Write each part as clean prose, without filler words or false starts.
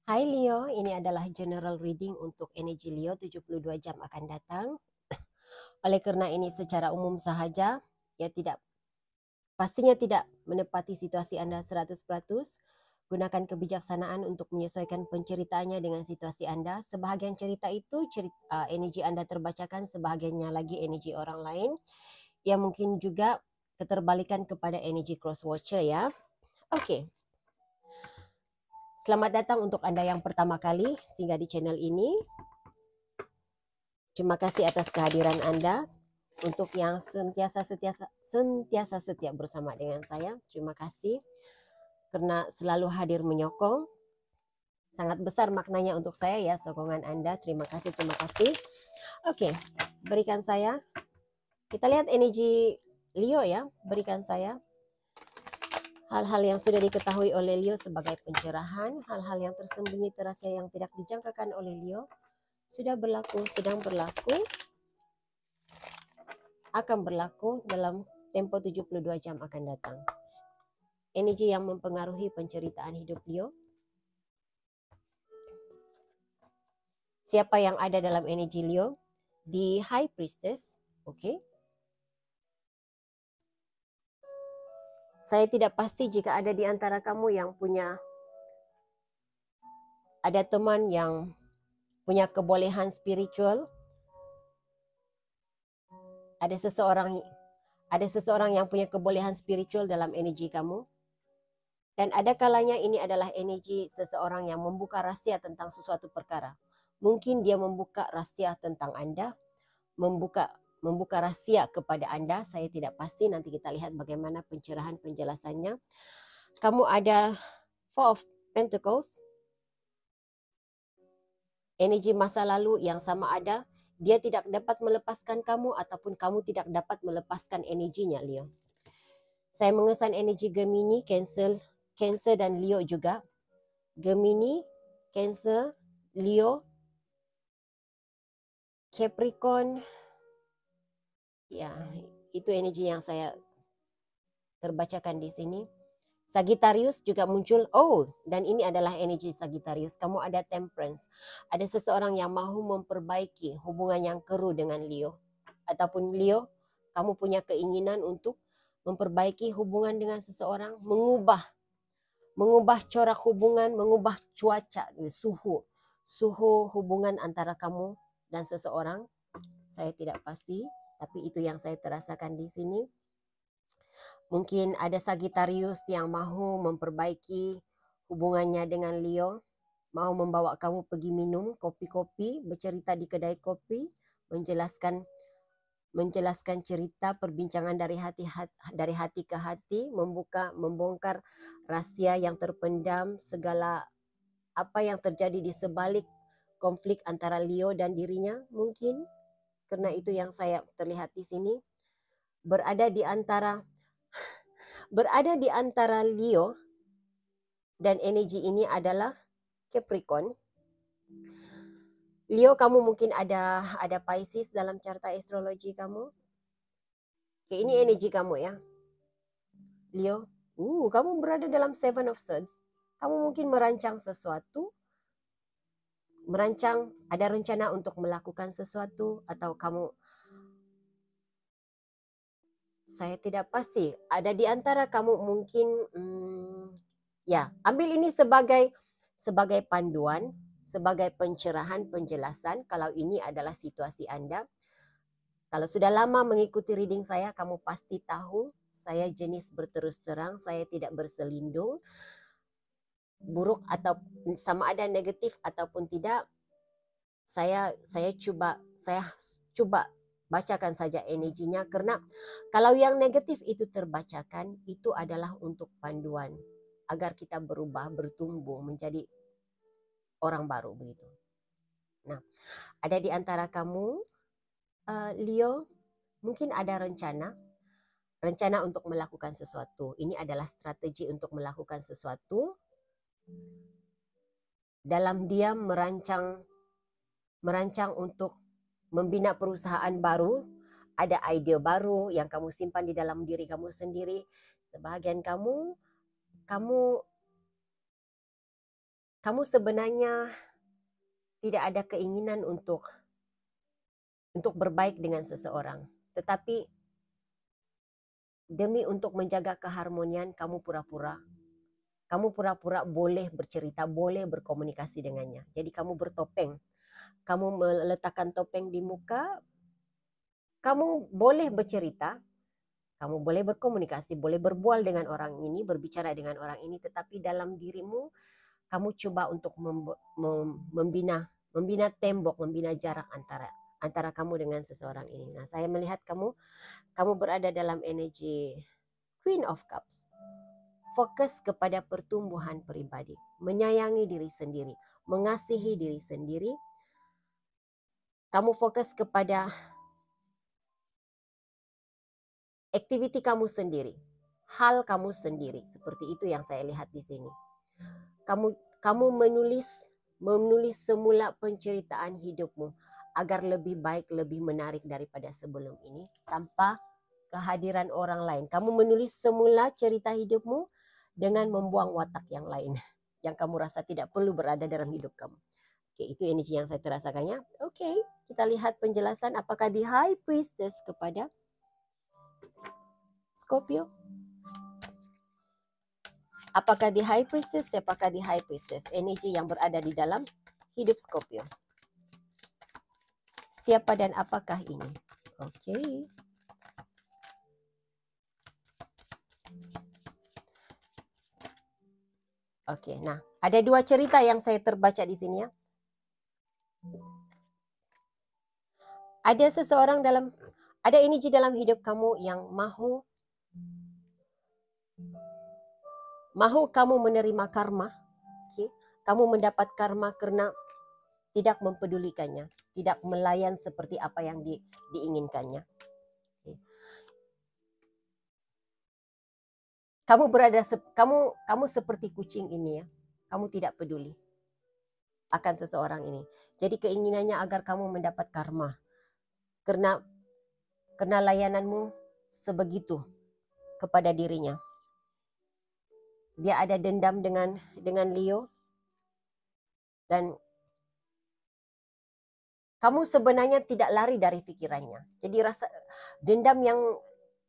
Hai Leo, ini adalah general reading untuk energi Leo 72 jam akan datang. Oleh karena ini secara umum sahaja, ya pastinya tidak menepati situasi Anda 100%. Gunakan kebijaksanaan untuk menyesuaikan penceritaannya dengan situasi Anda. Sebahagian cerita itu energi Anda terbacakan, sebahagiannya lagi energi orang lain. Ya mungkin juga keterbalikan kepada energi cross watcher ya. Oke. Selamat datang untuk Anda yang pertama kali singgah di channel ini. Terima kasih atas kehadiran Anda. Untuk yang sentiasa setia bersama dengan saya, terima kasih karena selalu hadir menyokong. Sangat besar maknanya untuk saya ya sokongan Anda. Terima kasih, terima kasih. Oke, berikan saya. Kita lihat energi Leo ya. Berikan saya hal-hal yang sudah diketahui oleh Leo sebagai pencerahan, hal-hal yang tersembunyi terasa yang tidak dijangkakan oleh Leo sudah berlaku, sedang berlaku, akan berlaku dalam tempo 72 jam akan datang. Energi yang mempengaruhi penceritaan hidup Leo. Siapa yang ada dalam energi Leo? Di High Priestess, oke. Saya tidak pasti jika ada di antara kamu yang ada teman yang punya kebolehan spiritual. Ada seseorang yang punya kebolehan spiritual dalam energi kamu. Dan ada kalanya ini adalah energi seseorang yang membuka rahasia tentang sesuatu perkara. Mungkin dia membuka rahasia tentang Anda, membuka rahasia kepada Anda. Saya tidak pasti, nanti kita lihat bagaimana pencerahan penjelasannya. Kamu ada Four of Pentacles. Energi masa lalu yang sama ada. Dia tidak dapat melepaskan kamu ataupun kamu tidak dapat melepaskan energinya, Leo. Saya mengesan energi Gemini, Cancer dan Leo juga. Gemini, Cancer, Leo, Capricorn. Ya, itu energi yang saya terbacakan di sini. Sagittarius juga muncul. Oh, dan ini adalah energi Sagittarius. Kamu ada Temperance. Ada seseorang yang mahu memperbaiki hubungan yang keruh dengan Leo. Ataupun Leo, kamu punya keinginan untuk memperbaiki hubungan dengan seseorang, mengubah corak hubungan, mengubah cuaca, suhu hubungan antara kamu dan seseorang. Saya tidak pasti, tapi itu yang saya terasakan di sini. Mungkin ada Sagittarius yang mahu memperbaiki hubungannya dengan Leo, mau membawa kamu pergi minum kopi-kopi, bercerita di kedai kopi, menjelaskan cerita perbincangan dari hati ke hati, membongkar rahasia yang terpendam, segala apa yang terjadi di sebalik konflik antara Leo dan dirinya. Mungkin karena itu yang saya terlihat di sini, berada di antara Leo dan energi ini adalah Capricorn. Leo, kamu mungkin ada Pisces dalam carta astrologi kamu. Oke, ini energi kamu ya. Leo, kamu berada dalam Seven of Swords. Kamu mungkin merancang sesuatu, ada rencana untuk melakukan sesuatu, atau saya tidak pasti, ada di antara kamu mungkin, ya, ambil ini sebagai panduan, sebagai pencerahan, penjelasan, kalau ini adalah situasi Anda. Kalau sudah lama mengikuti reading saya, kamu pasti tahu saya jenis berterus terang, saya tidak berselindung. Buruk atau sama ada negatif ataupun tidak, saya coba bacakan saja energinya, karena kalau yang negatif itu terbacakan, itu adalah untuk panduan agar kita berubah, bertumbuh menjadi orang baru begitu. Nah, ada di antara kamu Leo, mungkin ada rencana untuk melakukan sesuatu. Ini adalah strategi untuk melakukan sesuatu. Dalam diam merancang untuk membina perusahaan baru, ada ide baru yang kamu simpan di dalam diri kamu sendiri. Sebahagian kamu kamu sebenarnya tidak ada keinginan untuk berbaik dengan seseorang. Tetapi demi untuk menjaga keharmonian, kamu pura-pura boleh bercerita, boleh berkomunikasi dengannya. Jadi kamu bertopeng. Kamu meletakkan topeng di muka, kamu boleh bercerita, kamu boleh berkomunikasi, boleh berbual dengan orang ini, berbicara dengan orang ini, tetapi dalam dirimu kamu coba untuk membina tembok, membina jarak antara kamu dengan seseorang ini. Nah, saya melihat kamu berada dalam energi Queen of Cups. Fokus kepada pertumbuhan pribadi, menyayangi diri sendiri, mengasihi diri sendiri. Kamu fokus kepada aktiviti kamu sendiri, hal kamu sendiri. Seperti itu yang saya lihat di sini. Kamu menulis semula penceritaan hidupmu agar lebih baik, lebih menarik daripada sebelum ini tanpa kehadiran orang lain. Kamu menulis semula cerita hidupmu dengan membuang watak yang lain yang kamu rasa tidak perlu berada dalam hidup kamu. Oke, itu energi yang saya terasakannya. Oke, kita lihat penjelasan apakah di High Priestess kepada Scorpio. Apakah di High Priestess? Apakah di High Priestess? Energi yang berada di dalam hidup Scorpio. Siapa dan apakah ini? Oke. Oke, nah ada dua cerita yang saya terbaca di sini ya. Ada energi dalam hidup kamu yang mahu kamu menerima karma. Okay? Kamu mendapat karma karena tidak mempedulikannya, tidak melayan seperti apa yang diinginkannya. Okay. Kamu seperti kucing ini ya. Kamu tidak peduli akan seseorang ini. Jadi keinginannya agar kamu mendapat karma. Karena layananmu sebegitu kepada dirinya. Dia ada dendam dengan Leo. Dan kamu sebenarnya tidak lari dari pikirannya. Jadi rasa dendam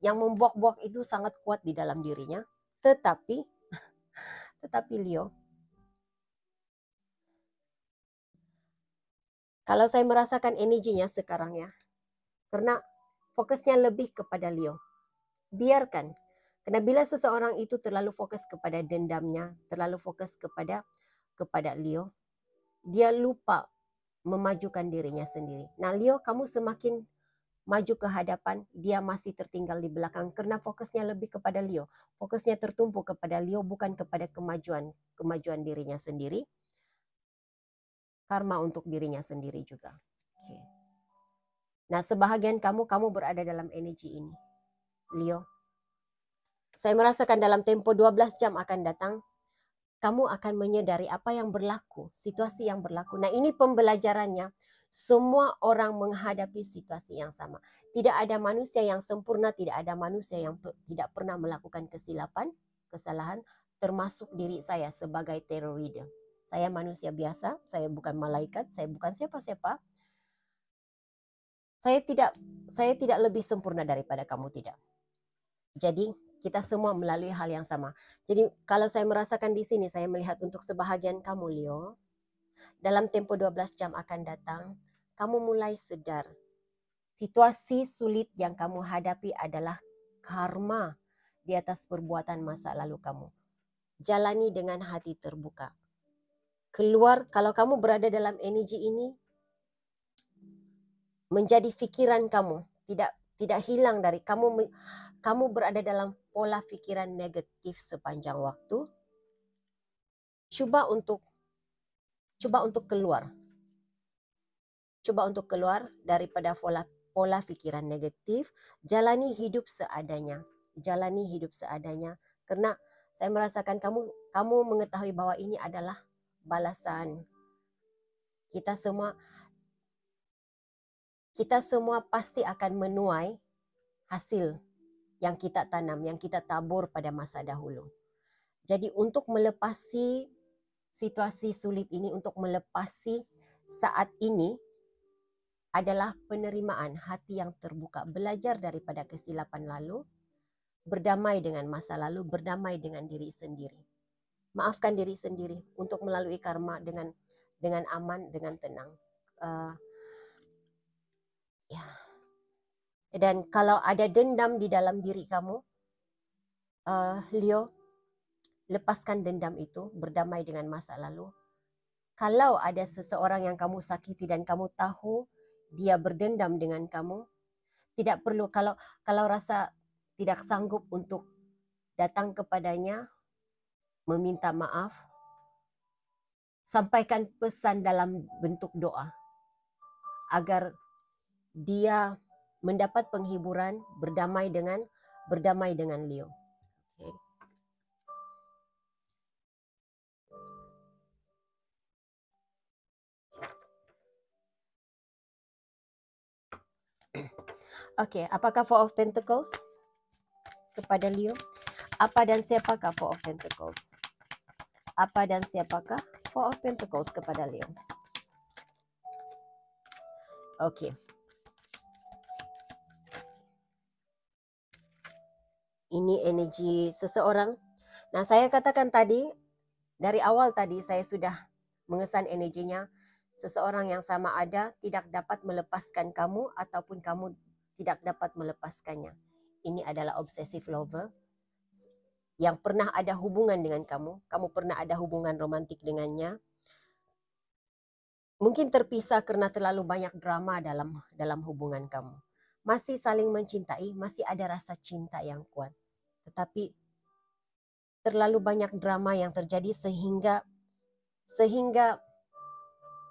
yang membuak-buak itu sangat kuat di dalam dirinya. Tetapi Leo, kalau saya merasakan energinya sekarang ya, karena fokusnya lebih kepada Leo. Biarkan. Karena bila seseorang itu terlalu fokus kepada dendamnya, terlalu fokus kepada Leo, dia lupa memajukan dirinya sendiri. Nah Leo, kamu semakin maju ke hadapan, dia masih tertinggal di belakang karena fokusnya lebih kepada Leo. Fokusnya tertumpuk kepada Leo, bukan kepada kemajuan dirinya sendiri. Karma untuk dirinya sendiri juga. Okay. Nah, sebahagian kamu berada dalam energi ini. Leo. Saya merasakan dalam tempo 12 jam akan datang, kamu akan menyadari apa yang berlaku, situasi yang berlaku. Nah, ini pembelajarannya. Semua orang menghadapi situasi yang sama. Tidak ada manusia yang sempurna, tidak ada manusia yang tidak pernah melakukan kesalahan, termasuk diri saya sebagai tarot reader. Saya manusia biasa, saya bukan malaikat, saya bukan siapa-siapa. Saya tidak lebih sempurna daripada kamu, tidak. Jadi kita semua melalui hal yang sama. Jadi kalau saya merasakan di sini, saya melihat untuk sebahagian kamu Leo, dalam tempo 12 jam akan datang, kamu mulai sadar. Situasi sulit yang kamu hadapi adalah karma di atas perbuatan masa lalu kamu. Jalani dengan hati terbuka. Keluar, kalau kamu berada dalam energi ini, menjadi pikiran kamu, tidak hilang dari kamu berada dalam pola pikiran negatif sepanjang waktu. Coba untuk keluar. Coba untuk keluar daripada pola pikiran negatif, jalani hidup seadanya. Jalani hidup seadanya karena saya merasakan kamu mengetahui bahwa ini adalah balasan. Kita semua pasti akan menuai hasil yang kita tanam, yang kita tabur pada masa dahulu. Jadi untuk melepasi situasi sulit ini, untuk melepasi saat ini adalah penerimaan, hati yang terbuka, belajar daripada kesilapan lalu, berdamai dengan masa lalu, berdamai dengan diri sendiri. Maafkan diri sendiri untuk melalui karma dengan aman, dengan tenang. Ya. Dan kalau ada dendam di dalam diri kamu, Leo, lepaskan dendam itu, berdamai dengan masa lalu. Kalau ada seseorang yang kamu sakiti dan kamu tahu dia berdendam dengan kamu, tidak perlu, kalau rasa tidak sanggup untuk datang kepadanya, meminta maaf, sampaikan pesan dalam bentuk doa agar dia mendapat penghiburan, berdamai dengan Leo. Okay. Oke, apakah Four of Pentacles kepada Leo? Apa dan siapakah Four of Pentacles? Apa dan siapakah Four of Pentacles kepada Leo? Oke. Ini energi seseorang. Nah, saya katakan tadi, dari awal tadi saya sudah mengesan energinya. Seseorang yang sama ada tidak dapat melepaskan kamu ataupun kamu tidak dapat melepaskannya. Ini adalah obsessive lover yang pernah ada hubungan dengan kamu. Kamu pernah ada hubungan romantik dengannya. Mungkin terpisah karena terlalu banyak drama dalam hubungan kamu. Masih saling mencintai, masih ada rasa cinta yang kuat. Tetapi terlalu banyak drama yang terjadi sehingga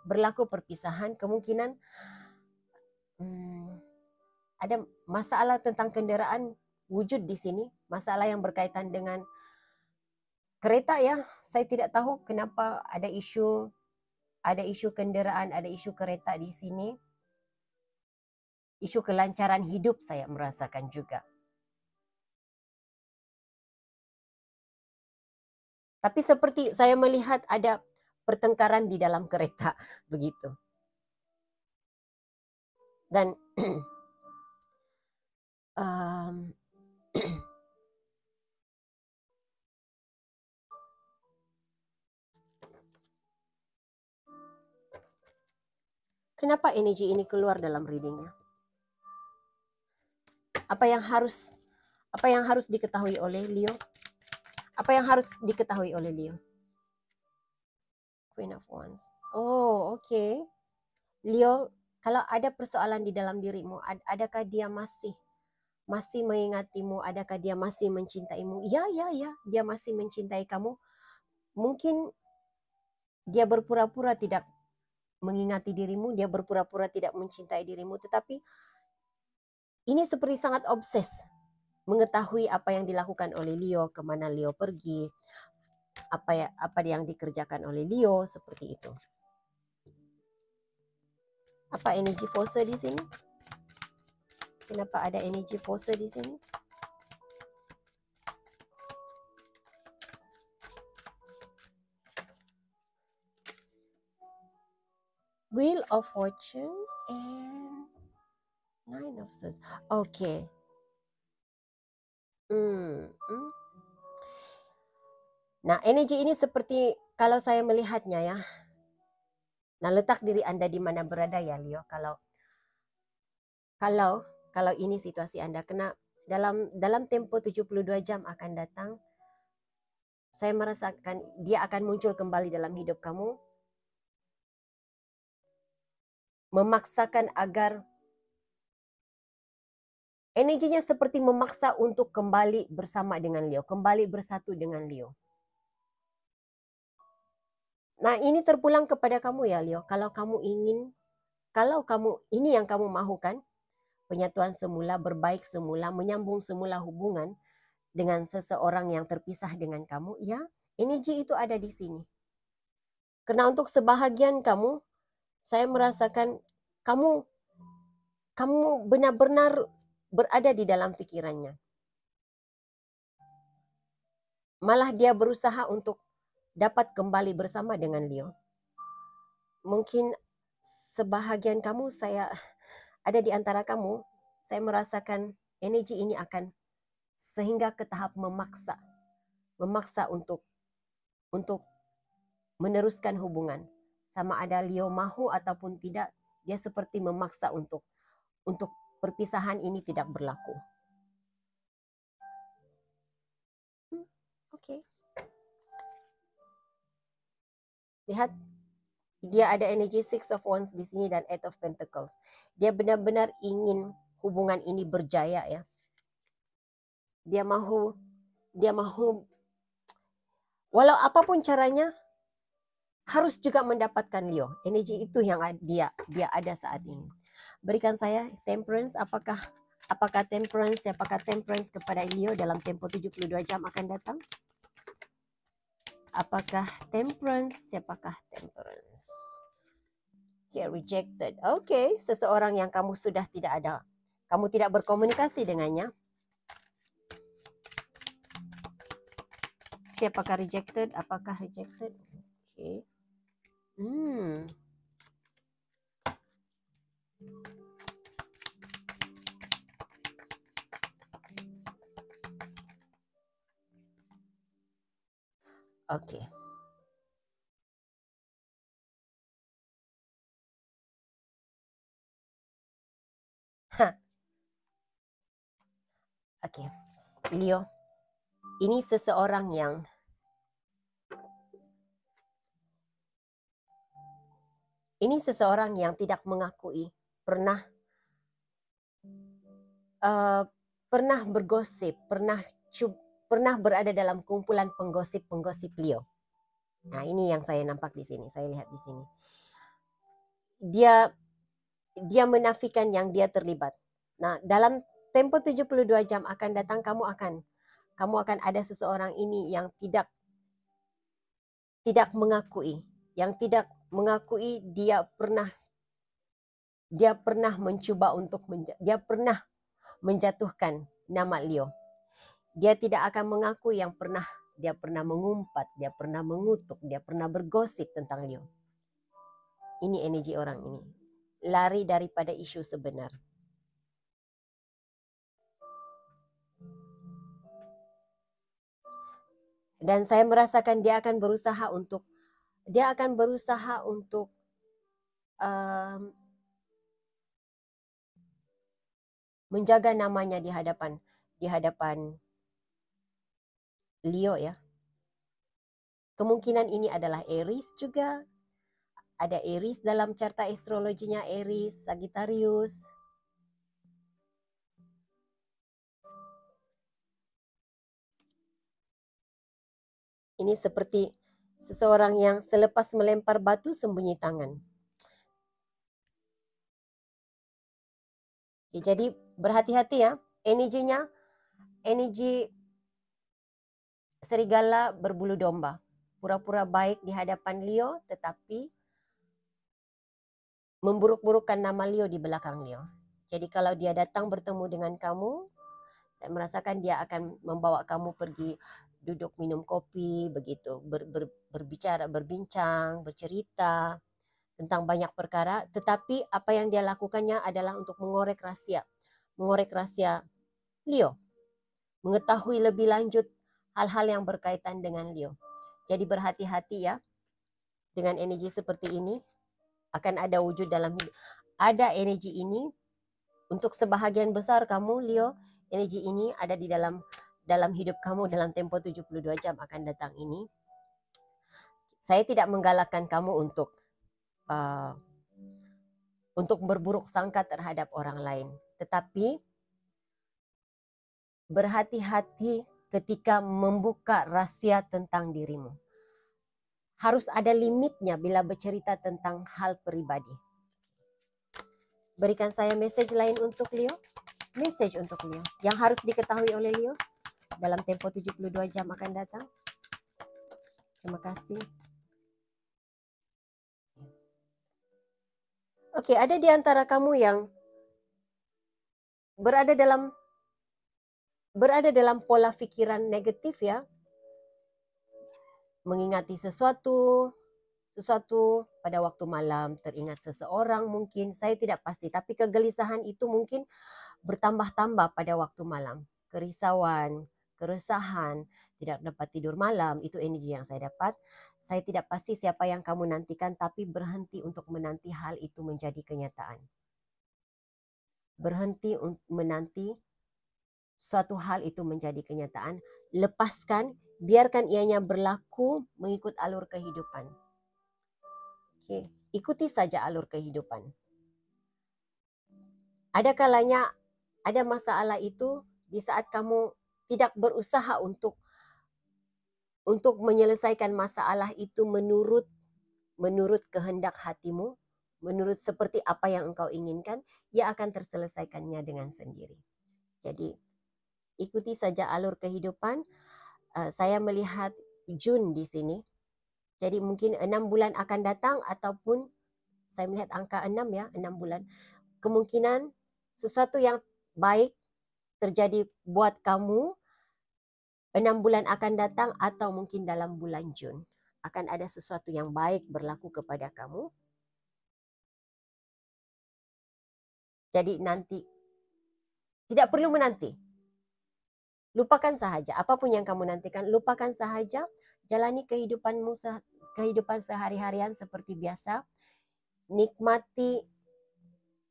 berlaku perpisahan. Kemungkinan ada masalah tentang kendaraan wujud di sini, masalah yang berkaitan dengan kereta ya. Saya tidak tahu kenapa ada isu kendaraan, ada isu kereta di sini. Isu kelancaran hidup saya merasakan juga. Tapi seperti saya melihat ada pertengkaran di dalam kereta begitu. Dan kenapa energi ini keluar dalam readingnya? Apa yang harus diketahui oleh Leo? Apa yang harus diketahui oleh Leo? Queen of Wands. Oh, oke. Leo, kalau ada persoalan di dalam dirimu, adakah dia masih mengingatimu? Adakah dia masih mencintaimu? Ya, dia masih mencintai kamu. Mungkin dia berpura-pura tidak mengingati dirimu, dia berpura-pura tidak mencintai dirimu, tetapi ini seperti sangat obses mengetahui apa yang dilakukan oleh Leo, kemana Leo pergi, apa yang dikerjakan oleh Leo, seperti itu. Apa energi pose di sini? Kenapa ada energi pose di sini? Wheel of Fortune and Nine of Swords. Oke. Nah, energi ini seperti kalau saya melihatnya ya. Nah, letak diri Anda di mana berada ya, Leo. Kalau ini situasi Anda, kena dalam tempo 72 jam akan datang, saya merasakan dia akan muncul kembali dalam hidup kamu, memaksakan agar energinya seperti memaksa untuk kembali bersama dengan Leo, kembali bersatu dengan Leo. Nah, ini terpulang kepada kamu ya, Leo. Kalau kamu ini yang kamu mahukan, penyatuan semula, berbaik semula, menyambung semula hubungan dengan seseorang yang terpisah dengan kamu, ya, energi itu ada di sini. Karena untuk sebahagian kamu, saya merasakan kamu benar-benar berada di dalam pikirannya. Malah dia berusaha untuk dapat kembali bersama dengan Leo. Mungkin sebahagian kamu, saya ada di antara kamu, saya merasakan energi ini akan sehingga ke tahap memaksa untuk meneruskan hubungan. Sama ada Leo mahu ataupun tidak, dia seperti memaksa untuk perpisahan ini tidak berlaku. Oke. Lihat, dia ada energi Six of Wands di sini dan Eight of Pentacles. Dia benar-benar ingin hubungan ini berjaya ya. Dia mahu walau apapun caranya harus juga mendapatkan Leo. Energi itu yang dia ada saat ini. Berikan saya Temperance, apakah Temperance kepada Leo dalam tempo 72 jam akan datang? Apakah Temperance? Siapakah Temperance? Okay, rejected. Oke, seseorang yang kamu sudah kamu tidak berkomunikasi dengannya. Siapakah rejected? Apakah rejected? Oke. Oke. Oke. Leo, ini seseorang yang tidak mengakui pernah bergosip, pernah berada dalam kumpulan penggosip Leo. Nah, ini yang saya nampak di sini, saya lihat di sini. Dia menafikan yang dia terlibat. Nah, dalam tempo 72 jam akan datang kamu akan ada seseorang ini yang tidak mengakui, dia pernah mencoba dia pernah menjatuhkan nama Leo. Dia tidak akan mengakui yang dia pernah mengumpat, dia pernah mengutuk, dia pernah bergosip tentang Leo. Ini energi orang ini. Lari daripada isu sebenar. Dan saya merasakan dia akan berusaha untuk menjaga namanya di hadapan Leo ya. Kemungkinan ini adalah Aries juga. Ada Aries dalam carta astrologinya, Aries, Sagittarius. Ini seperti seseorang yang selepas melempar batu sembunyi tangan. Oke, jadi berhati-hati ya, energi serigala berbulu domba. Pura-pura baik di hadapan Leo, tetapi memburuk-burukkan nama Leo di belakang Leo. Jadi kalau dia datang bertemu dengan kamu, saya merasakan dia akan membawa kamu pergi duduk minum kopi, begitu, berbincang, bercerita tentang banyak perkara. Tetapi apa yang dia lakukannya adalah untuk mengorek rahasia Leo, mengetahui lebih lanjut hal-hal yang berkaitan dengan Leo. Jadi berhati-hati ya dengan energi seperti ini. Akan ada wujud dalam hidup. Ada energi ini untuk sebahagian besar kamu Leo, energi ini ada di dalam hidup kamu dalam tempo 72 jam akan datang ini. Saya tidak menggalakkan kamu untuk berburuk sangka terhadap orang lain. Tetapi berhati-hati ketika membuka rahasia tentang dirimu. Harus ada limitnya bila bercerita tentang hal pribadi. Berikan saya message lain untuk Leo. Message untuk Leo yang harus diketahui oleh Leo dalam tempo 72 jam akan datang. Terima kasih. Oke, ada di antara kamu yang berada dalam pola pikiran negatif ya. mengingati sesuatu pada waktu malam, teringat seseorang mungkin, saya tidak pasti. Tapi kegelisahan itu mungkin bertambah-tambah pada waktu malam. Kerisauan, keresahan, tidak dapat tidur malam, itu energi yang saya dapat. Saya tidak pasti siapa yang kamu nantikan, tapi berhenti untuk menanti hal itu menjadi kenyataan. Berhenti untuk menanti suatu hal itu menjadi kenyataan. Lepaskan, biarkan ianya berlaku mengikut alur kehidupan. Okay. Ikuti saja alur kehidupan. Ada kalanya ada masalah itu di saat kamu tidak berusaha untuk menyelesaikan masalah itu menurut kehendak hatimu, menurut seperti apa yang engkau inginkan, ia akan terselesaikannya dengan sendiri. Jadi ikuti saja alur kehidupan. Saya melihat Jun di sini. Jadi mungkin 6 bulan akan datang, ataupun saya melihat angka 6 ya, 6 bulan. Kemungkinan sesuatu yang baik terjadi buat kamu 6 bulan akan datang, atau mungkin dalam bulan Jun. Akan ada sesuatu yang baik berlaku kepada kamu. Jadi nanti, tidak perlu menanti. Lupakan sahaja, apapun yang kamu nantikan, lupakan sahaja. Jalani kehidupan sehari-harian seperti biasa. Nikmati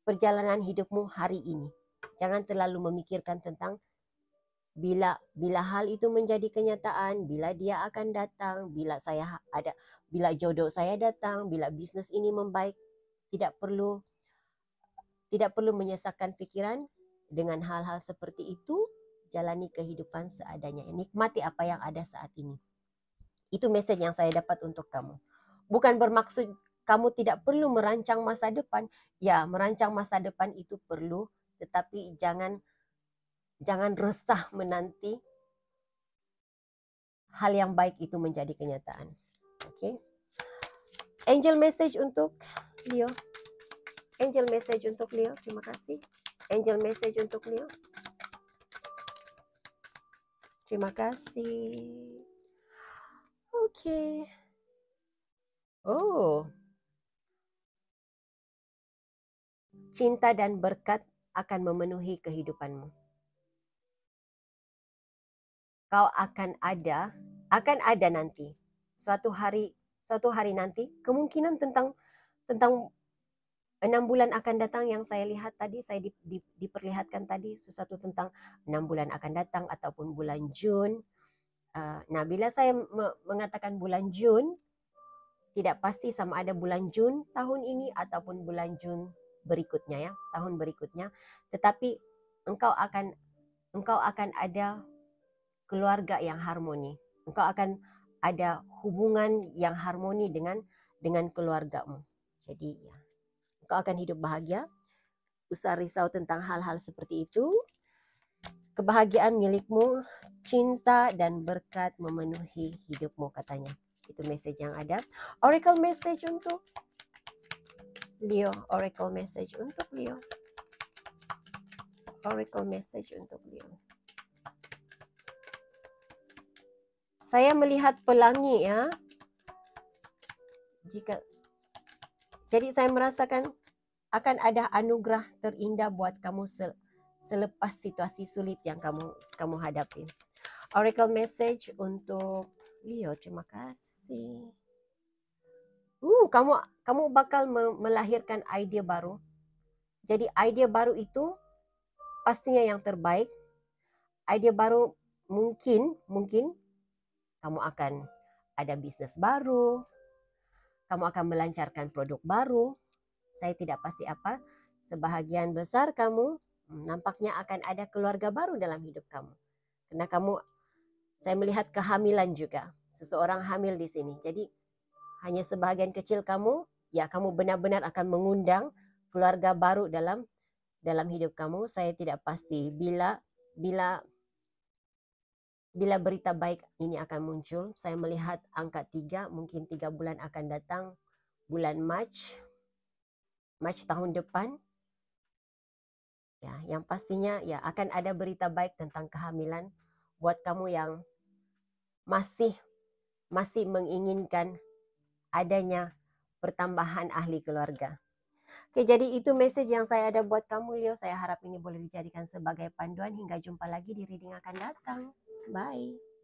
perjalanan hidupmu hari ini. Jangan terlalu memikirkan tentang bila hal itu menjadi kenyataan, bila dia akan datang, bila jodoh saya datang, bila bisnis ini membaik. Tidak perlu menyesakkan pikiran dengan hal-hal seperti itu. Jalani kehidupan seadanya. Nikmati apa yang ada saat ini. Itu message yang saya dapat untuk kamu. Bukan bermaksud kamu tidak perlu merancang masa depan. Ya, merancang masa depan itu perlu, tetapi jangan resah menanti hal yang baik itu menjadi kenyataan. Oke. Angel message untuk Leo. Angel message untuk Leo. Terima kasih. Angel message untuk Leo. Terima kasih. Oke. Oh. Cinta dan berkat akan memenuhi kehidupanmu. Kau akan ada nanti. Suatu hari nanti, kemungkinan tentang 6 bulan akan datang yang saya lihat tadi, saya diperlihatkan tadi sesuatu tentang 6 bulan akan datang ataupun bulan Jun. Nah, bila saya mengatakan bulan Jun, tidak pasti sama ada bulan Jun tahun ini ataupun bulan Jun berikutnya ya, tahun berikutnya. Tetapi engkau akan ada keluarga yang harmoni. Engkau akan ada hubungan yang harmoni dengan keluargamu. Jadi ya, engkau akan hidup bahagia. Usah risau tentang hal-hal seperti itu. Kebahagiaan milikmu, cinta dan berkat memenuhi hidupmu katanya. Itu message yang ada. Oracle message untuk Leo. Oracle message untuk Leo. Oracle message untuk Leo. Saya melihat pelangi ya. Jadi saya merasakan akan ada anugerah terindah buat kamu selepas situasi sulit yang kamu hadapi. Oracle message untuk Leo, terima kasih. Kamu bakal melahirkan ide baru. Jadi ide baru itu pastinya yang terbaik. Ide baru mungkin kamu akan ada bisnis baru, kamu akan melancarkan produk baru. Saya tidak pasti apa. Sebahagian besar kamu nampaknya akan ada keluarga baru dalam hidup kamu. Karena saya melihat kehamilan juga. Seseorang hamil di sini. Jadi hanya sebahagian kecil kamu benar-benar akan mengundang keluarga baru dalam hidup kamu. Saya tidak pasti bila berita baik ini akan muncul. Saya melihat angka 3, mungkin 3 bulan akan datang, bulan Mac tahun depan. Ya, yang pastinya ya akan ada berita baik tentang kehamilan buat kamu yang masih masih menginginkan adanya pertambahan ahli keluarga. Oke, jadi itu message yang saya ada buat kamu, Leo. Saya harap ini boleh dijadikan sebagai panduan. Hingga jumpa lagi di reading akan datang. Bye.